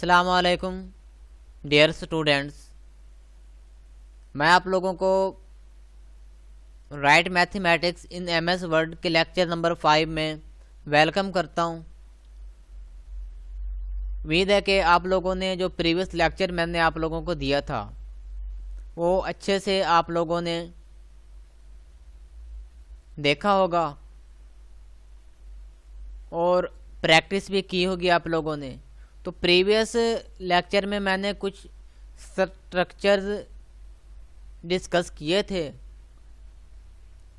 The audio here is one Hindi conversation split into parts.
अस्सलामुअलैकुम डियर स्टूडेंट्स। मैं आप लोगों को right mathematics in MS word के लेक्चर नंबर 5 में वेलकम करता हूं। उम्मीद है कि आप लोगों ने जो प्रीवियस लेक्चर मैंने आप लोगों को दिया था वो अच्छे से आप लोगों ने देखा होगा और प्रैक्टिस भी की होगी आप लोगों ने। तो प्रीवियस लेक्चर में मैंने कुछ स्ट्रक्चर्स डिस्कस किए थे,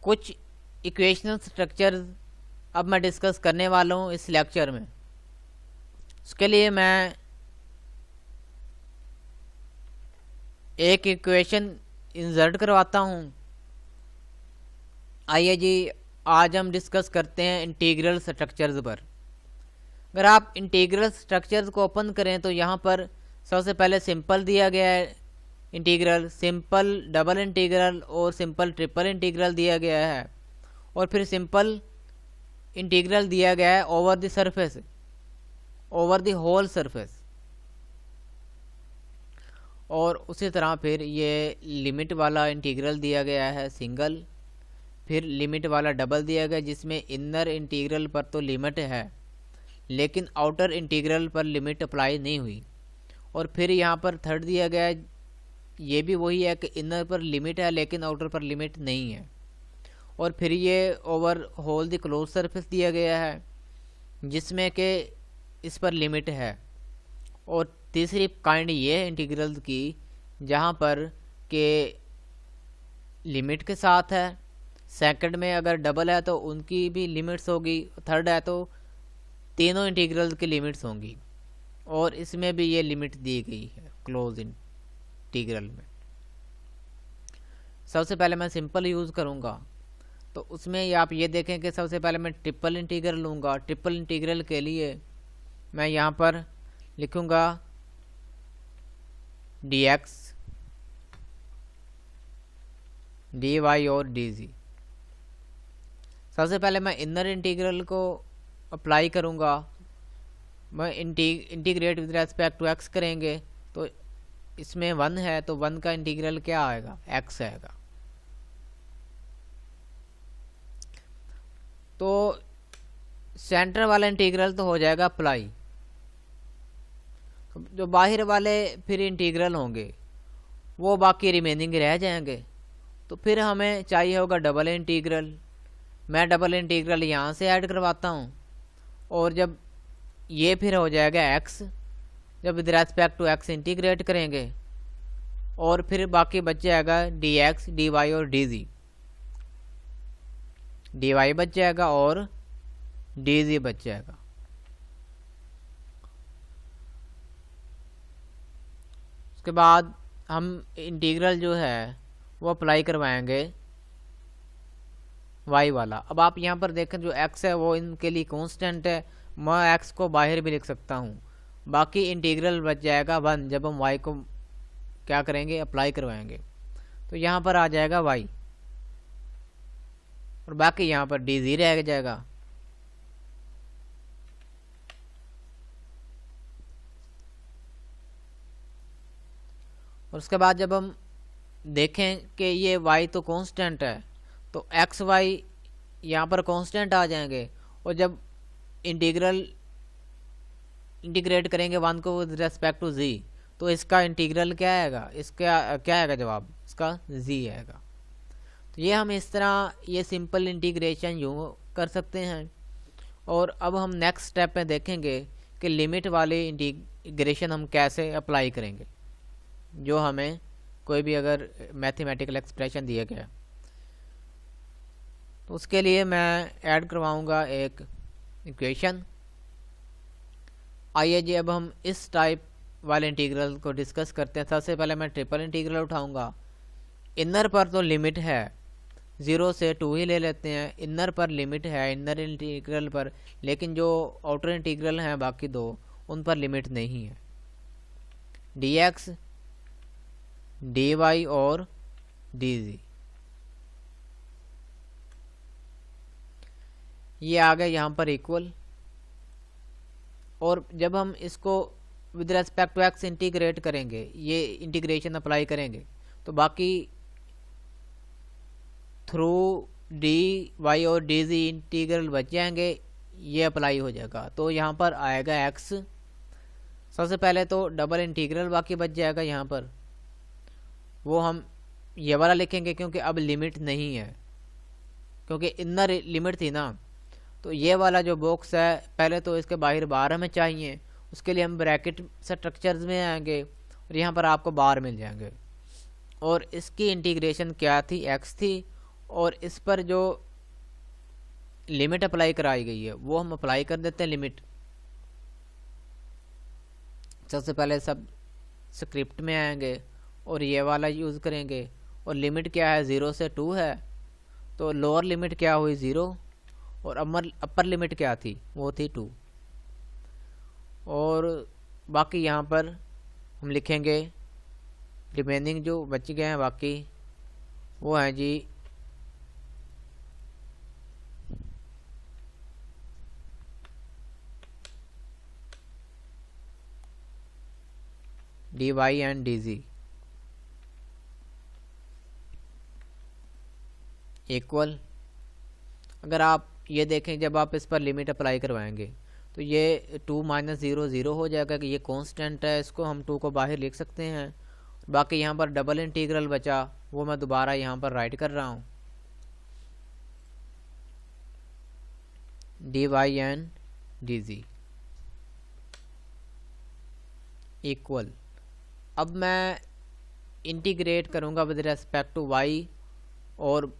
कुछ इक्वेशनल स्ट्रक्चर्स अब मैं डिस्कस करने वाला हूँ इस लेक्चर में। उसके लिए मैं एक इक्वेशन इंसर्ट करवाता हूँ। आइए जी, आज हम डिस्कस करते हैं इंटीग्रल स्ट्रक्चर्स पर। अगर आप इंटीग्रल स्ट्रक्चर्स को ओपन करें तो यहाँ पर सबसे पहले सिंपल दिया गया है इंटीग्रल, सिंपल डबल इंटीग्रल और सिंपल ट्रिपल इंटीग्रल दिया गया है, और फिर सिंपल इंटीग्रल दिया गया है over the surface, over the whole surface. और उसी तरह फिर ये लिमिट वाला इंटीग्रल दिया गया है सिंगल, फिर लिमिट वाला डबल दिया गया जिसमें इनर इंटीग्रल पर तो लिमिट है लेकिन आउटर इंटीग्रल पर लिमिट अप्लाई नहीं हुई। और फिर यहाँ पर थर्ड दिया गया है, ये भी वही है कि इनर पर लिमिट है लेकिन आउटर पर लिमिट नहीं है। और फिर ये over whole the close surface दिया गया है जिसमें कि इस पर लिमिट है। और तीसरी काइंड ये है इंटीग्रल की जहाँ पर के लिमिट के साथ है। सेकंड में अगर डबल है तो उनकी भी लिमिट्स होगी, थर्ड है तो तीनों इंटीग्रल की लिमिट्स होंगी। और इसमें भी ये लिमिट दी गई है क्लोज इंटीग्रल में। सबसे पहले मैं सिंपल यूज़ करूँगा तो उसमें आप ये देखें कि सबसे पहले मैं ट्रिपल इंटीग्रल लूँगा। ट्रिपल इंटीग्रल के लिए मैं यहाँ पर लिखूँगा dx dy और dz। सबसे पहले मैं इनर इंटीग्रल को अप्लाई करूँगा। मैं integrate with respect to x करेंगे तो इसमें 1 है तो 1 का इंटीग्रल क्या आएगा, x आएगा। तो सेंटर वाला इंटीग्रल तो हो जाएगा अप्लाई। तो जो बाहर वाले फिर इंटीग्रल होंगे वो बाकी रिमेनिंग रह जाएंगे। तो फिर हमें चाहिए होगा डबल इंटीग्रल। मैं डबल इंटीग्रल यहाँ से ऐड करवाता हूँ और जब ये फिर हो जाएगा x, जब with respect to x integrate करेंगे और फिर बाकी बच जाएगा dx dy और dz। dy बच जाएगा और dz बच जाएगा। उसके बाद हम इंटीग्रल जो है वो अप्लाई करवाएंगे y वाला। अब आप यहाँ पर देखें जो x है वो इनके लिए कांस्टेंट है, मैं x को बाहर भी लिख सकता हूँ। बाकी इंटीग्रल बच जाएगा 1 जब हम y को क्या करेंगे, अप्लाई करवाएंगे। तो यहाँ पर आ जाएगा y और बाकी यहाँ पर dz रह जाएगा। और उसके बाद जब हम देखें कि ये y तो कांस्टेंट है तो एक्स वाई यहाँ पर कांस्टेंट आ जाएंगे। और जब इंटीग्रेट करेंगे 1 को विद रेस्पेक्ट टू z तो इसका इंटीग्रल क्या आएगा, इसका क्या आएगा जवाब, इसका z आएगा। तो ये हम इस तरह ये सिंपल इंटीग्रेशन यूँ कर सकते हैं। और अब हम नेक्स्ट स्टेप में देखेंगे कि लिमिट वाले इंटीग्रेशन हम कैसे अप्लाई करेंगे जो हमें कोई भी अगर मैथमेटिकल एक्सप्रेशन दिया गया। तो उसके लिए मैं ऐड करवाऊंगा एक इक्वेशन। आइए जी, अब हम इस टाइप वाले इंटीग्रल को डिस्कस करते हैं। सबसे पहले मैं ट्रिपल इंटीग्रल उठाऊंगा। इनर पर तो लिमिट है, 0 से 2 ही ले लेते हैं। इनर पर लिमिट है इनर इंटीग्रल पर, लेकिन जो आउटर इंटीग्रल हैं बाकी दो उन पर लिमिट नहीं है। dx dy और dz ये आ गए यहाँ पर इक्वल। और जब हम इसको with respect to x integrate करेंगे, ये इंटीग्रेशन अप्लाई करेंगे, तो बाकी थ्रू डी वाई और डी जी इंटीग्रल बच जाएंगे, ये अप्लाई हो जाएगा। तो यहाँ पर आएगा एक्स, सबसे पहले तो डबल इंटीग्रल बाकी बच जाएगा यहाँ पर, वो हम ये वाला लिखेंगे क्योंकि अब लिमिट नहीं है, क्योंकि इनर लिमिट थी ना। तो ये वाला जो बॉक्स है पहले तो इसके बाहर हमें चाहिए, उसके लिए हम ब्रैकेट स्ट्रक्चर्स में आएंगे और यहाँ पर आपको बार मिल जाएंगे। और इसकी इंटीग्रेशन क्या थी, एक्स थी, और इस पर जो लिमिट अप्लाई कराई गई है वो हम अप्लाई कर देते हैं लिमिट। सबसे पहले सब स्क्रिप्ट में आएंगे और ये वाला यूज़ करेंगे, और लिमिट क्या है 0 से 2 है, तो लोअर लिमिट क्या हुई 0, और अपर लिमिट क्या थी, वो थी 2। और बाकी यहाँ पर हम लिखेंगे रिमेनिंग जो बच गए हैं बाकी, वो हैं g d y and d g equal. अगर आप ये देखें जब आप इस पर लिमिट अप्लाई करवाएंगे तो ये 2 माइनस 0 0 हो जाएगा कि ये कांस्टेंट है, इसको हम 2 को बाहर लिख सकते हैं। बाकी यहाँ पर डबल इंटीग्रल बचा, वो मैं दोबारा यहाँ पर राइट कर रहा हूँ, d y and d g equal. अब मैं इंटीग्रेट करूँगा विद रेस्पेक्ट टू वाई, और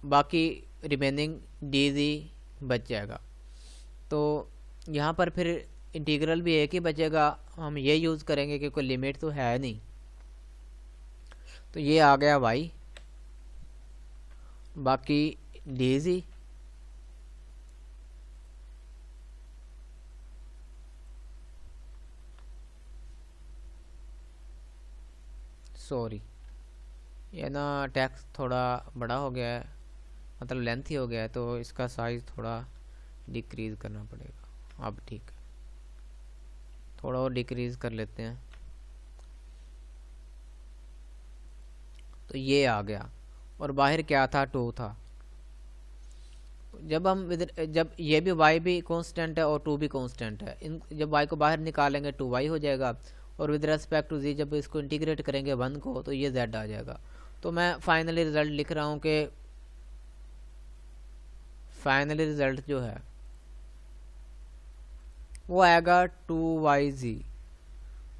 बाकी रिमेनिंग डी जी बच जाएगा। तो यहाँ पर फिर इंटीग्रल भी एक ही बचेगा, हम ये यूज़ करेंगे कि कोई लिमिट तो है नहीं। तो ये आ गया वाई, बाकी डी जी सॉरी ये ना टेक्स्ट थोड़ा बड़ा हो गया है, मतलब लेंथी हो गया है, तो इसका साइज़ थोड़ा डिक्रीज़ करना पड़ेगा। अब ठीक है, थोड़ा और डिक्रीज़ कर लेते हैं। तो ये आ गया, और बाहर क्या था 2 था। जब ये भी y भी कांस्टेंट है और 2 भी कांस्टेंट है, इन जब y को बाहर निकालेंगे 2y हो जाएगा, और विद रेस्पेक्ट टू z जब इसको इंटीग्रेट करेंगे 1 को तो ये z आ जाएगा। तो मैं फाइनली रिज़ल्ट लिख रहा हूँ कि फाइनली रिज़ल्ट जो है वो आएगा 2yz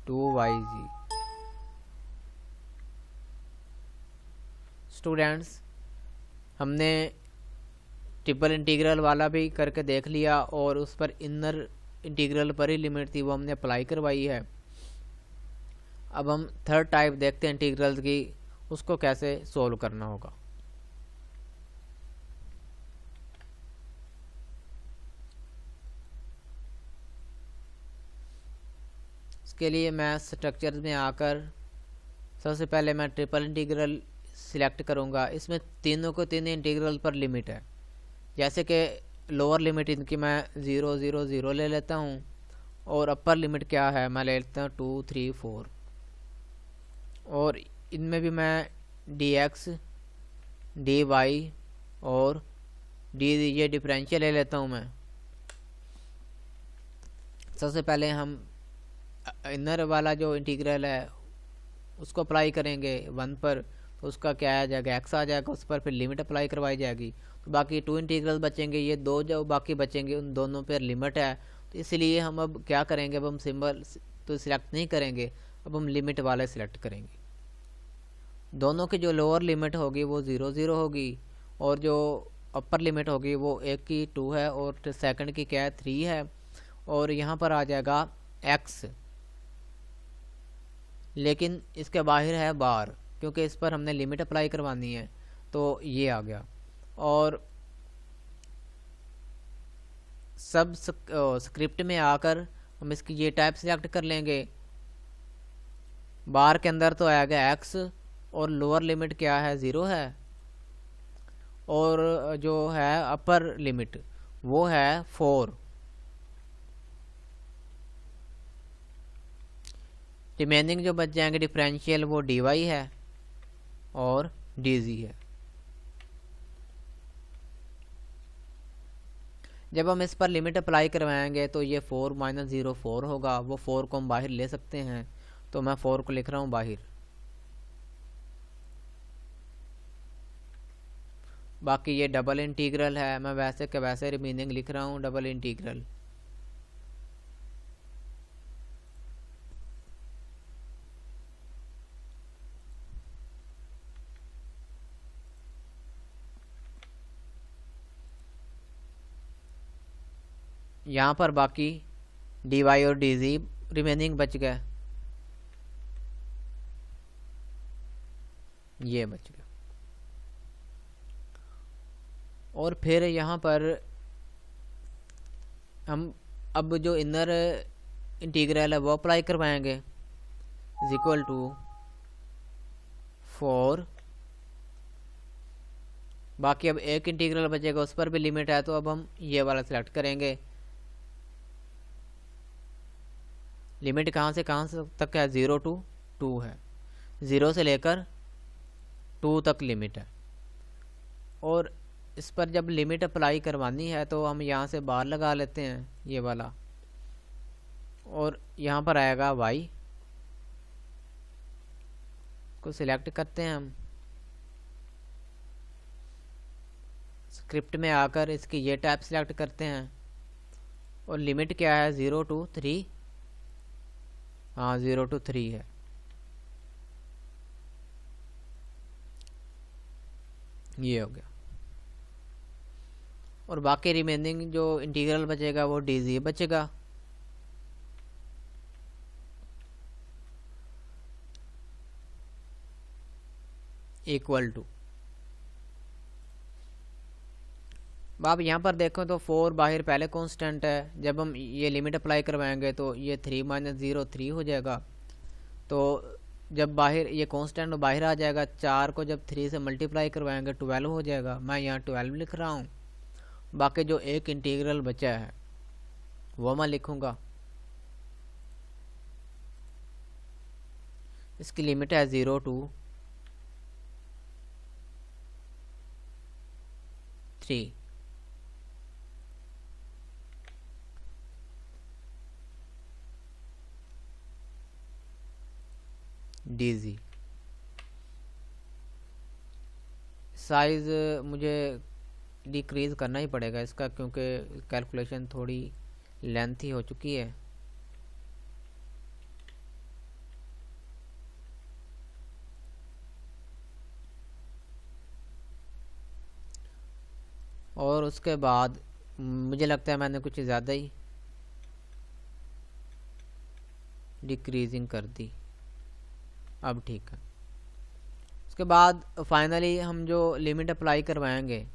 2yz। स्टूडेंट्स, हमने ट्रिपल इंटीग्रल वाला भी करके देख लिया, और उस पर इनर इंटीग्रल पर ही लिमिट थी वो हमने अप्लाई करवाई है। अब हम थर्ड टाइप देखते हैं इंटीग्रल्स की, उसको कैसे सोल्व करना होगा। इसके लिए मैं स्ट्रक्चर्स में आकर सबसे पहले मैं ट्रिपल इंटीग्रल सिलेक्ट करूँगा। इसमें तीनों को तीन इंटीग्रल पर लिमिट है, जैसे कि लोअर लिमिट इनकी मैं 0 0 0 ले लेता हूँ, और अपर लिमिट क्या है मैं ले लेता हूँ 2 3 4, और इनमें भी मैं dx dy और डी ये डिफरेंशियल ले लेता हूँ मैं। सबसे पहले हम इनर वाला जो इंटीग्रल है उसको अप्लाई करेंगे 1 पर, तो उसका क्या आ जाएगा x आ जाएगा, उस पर फिर लिमिट अप्लाई करवाई जाएगी। तो बाकी 2 इंटीग्रल बचेंगे, ये 2 जो बाकी बचेंगे उन दोनों पर लिमिट है, तो इसलिए हम अब क्या करेंगे, अब हम सिंबल तो सिलेक्ट नहीं करेंगे, अब हम लिमिट वाले सिलेक्ट करेंगे। दोनों की जो लोअर लिमिट होगी वो 0 0 होगी, और जो अपर लिमिट होगी वो एक की 2 है, और सेकंड की क्या है 3 है, और यहाँ पर आ जाएगा x, लेकिन इसके बाहर है बार, क्योंकि इस पर हमने लिमिट अप्लाई करवानी है। तो ये आ गया, और सब स्क्रिप्ट में आकर हम इसकी ये टाइप सिलेक्ट कर लेंगे। बार के अंदर तो आएगा x, और लोअर लिमिट क्या है 0 है, और जो है अपर लिमिट वो है 4। रिमेनिंग जो बच जाएंगे डिफरेंशियल वो dy है और dz है। जब हम इस पर लिमिट अप्लाई करवाएंगे तो ये 4 - 0 4 होगा। वो 4 को हम बाहर ले सकते हैं, तो मैं 4 को लिख रहा हूँ बाहर। बाकी ये डबल इंटीग्रल है, मैं वैसे के वैसे रिमेनिंग लिख रहा हूँ डबल इंटीग्रल। यहाँ पर बाकी dy और dz रिमेनिंग बच गया, ये बच गया। और फिर यहाँ पर हम अब जो इनर इंटीग्रल है वो अप्लाई करवाएंगे, इज इक्वल टू 4। बाकी अब एक इंटीग्रल बचेगा, उस पर भी लिमिट है, तो अब हम ये वाला सिलेक्ट करेंगे। लिमिट कहाँ से तक है? 0 to 2 है, 0 से लेकर 2 तक लिमिट है। और इस पर जब लिमिट अप्लाई करवानी है तो हम यहाँ से बार लगा लेते हैं ये वाला, और यहाँ पर आएगा y को सिलेक्ट करते हैं हम। स्क्रिप्ट में आकर इसकी ये टैब सिलेक्ट करते हैं, और लिमिट क्या है? 0 to 3। हाँ, 0 to 3 है। ये हो गया। और बाकी रिमेनिंग जो इंटीग्रल बचेगा वो dz बचेगा। इक्वल टू, अब यहाँ पर देखो तो 4 बाहर पहले कांस्टेंट है, जब हम ये लिमिट अप्लाई करवाएंगे तो ये 3 - 0 3 हो जाएगा। तो जब बाहर ये कांस्टेंट बाहर आ जाएगा, 4 को जब 3 से मल्टीप्लाई करवाएंगे 12 हो जाएगा। मैं यहाँ 12 लिख रहा हूँ। बाकी जो एक इंटीग्रल बचा है वो मैं लिखूँगा, इसकी लिमिट है 0 to 3। dz साइज़ मुझे डिक्रीज़ करना ही पड़ेगा इसका, क्योंकि कैलकुलेशन थोड़ी लेंथी हो चुकी है। और उसके बाद मुझे लगता है मैंने कुछ ज़्यादा ही डिक्रीजिंग कर दी। अब ठीक है। उसके बाद फाइनली हम जो लिमिट अप्लाई करवाएंगे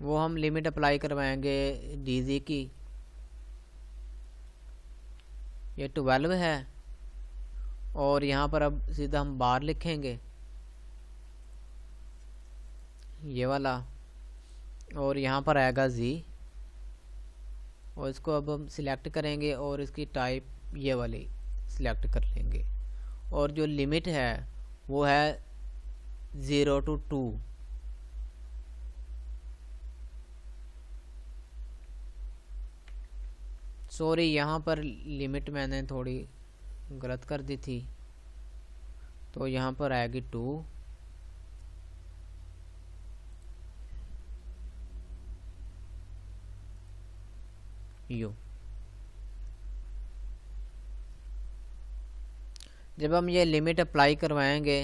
वो हम लिमिट अप्लाई करवाएंगे dz की। ये 12 है, और यहाँ पर अब सीधा हम बार लिखेंगे ये वाला, और यहाँ पर आएगा z, और इसको अब हम सिलेक्ट करेंगे और इसकी टाइप ये वाली सिलेक्ट कर लेंगे। और जो लिमिट है वो है 0 to 2। सॉरी, यहाँ पर लिमिट मैंने थोड़ी गलत कर दी थी, तो यहाँ पर आएगी 2। यू जब हम ये लिमिट अप्लाई करवाएंगे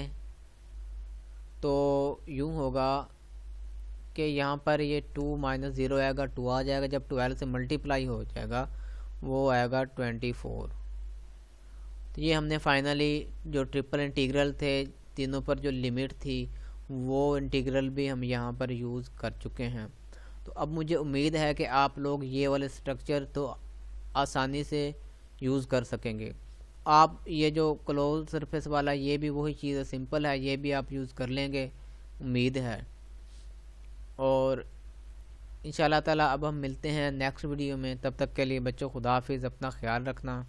तो यूँ होगा कि यहाँ पर ये 2 - 0 आएगा, 2 आ जाएगा। जब 12 से मल्टीप्लाई हो जाएगा वो आएगा 24। तो ये हमने फाइनली जो ट्रिपल इंटीग्रल थे तीनों पर जो लिमिट थी वो इंटीग्रल भी हम यहाँ पर यूज़ कर चुके हैं। तो अब मुझे उम्मीद है कि आप लोग ये वाले स्ट्रक्चर तो आसानी से यूज़ कर सकेंगे। आप ये जो क्लोज सरफेस वाला ये भी वही चीज़ है, सिंपल है, ये भी आप यूज़ कर लेंगे उम्मीद है। और इंशाल्लाह ताला अब हम मिलते हैं नेक्स्ट वीडियो में। तब तक के लिए बच्चों खुदा हाफिज़, अपना ख्याल रखना।